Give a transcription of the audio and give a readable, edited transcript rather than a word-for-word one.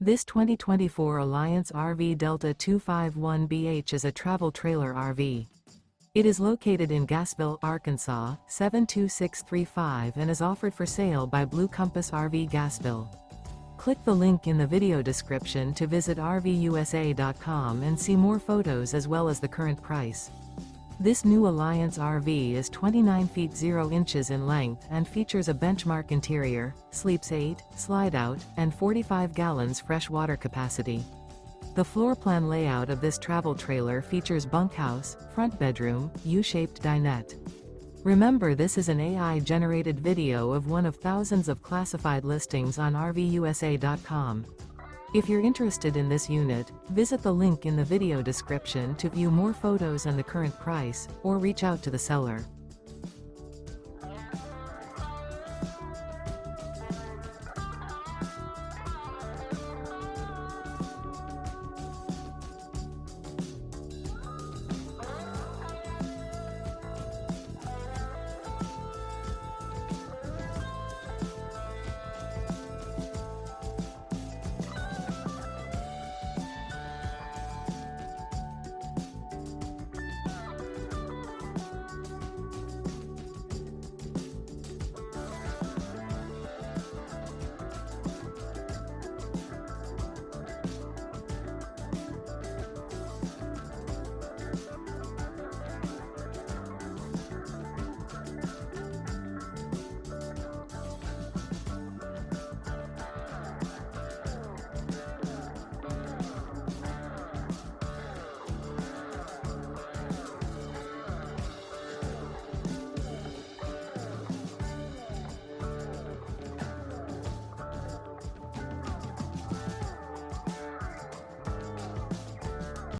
This 2024 Alliance RV Delta 251BH is a travel trailer RV. It is located in Gassville, Arkansas, 72635 and is offered for sale by Blue Compass RV Gassville. Click the link in the video description to visit RVUSA.com and see more photos as well as the current price. This new Alliance RV is 29 feet 0 inches in length and features a benchmark interior, sleeps 8, slide-out, and 45 gallons fresh water capacity. The floor plan layout of this travel trailer features bunkhouse, front bedroom, U-shaped dinette. Remember, this is an AI-generated video of one of thousands of classified listings on RVUSA.com. If you're interested in this unit, visit the link in the video description to view more photos and the current price, or reach out to the seller.